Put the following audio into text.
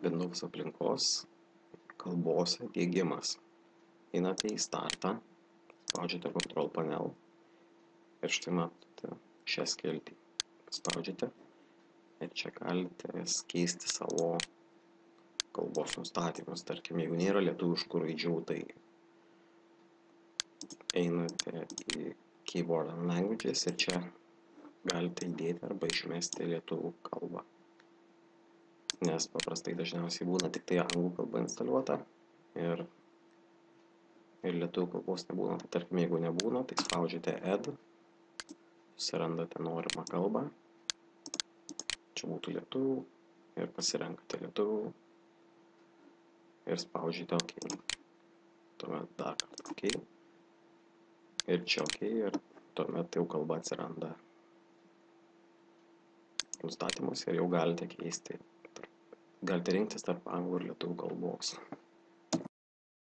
Windows aplinkos kalbos diegimas. Einate į startą, spaudžiate Control Panel ir štai matote šią skiltį. Spaudžiate ir čia galite keisti savo kalbos nustatymus. Tarkim, jeigu nėra lietuviškų raidžių, tai einate į Keyboard and Languages ir čia galite įdėti arba išmesti lietuvių kalbą. Nes paprastai dažniausiai būna tik tai anglų kalba instaliuota ir lietuvių kalbos nebūna. Tai tarkim, jeigu nebūna, tai spaudžiate Add, susirandate norimą kalbą, čia būtų lietuvių ir pasirenkate lietuvių ir spaudžiate OK. Tuomet dar kartą OK ir čia OK ir tuomet jau kalba atsiranda nustatymus ir jau galite keisti, galite rinktis tarp anglų ir lietuvių kalbos.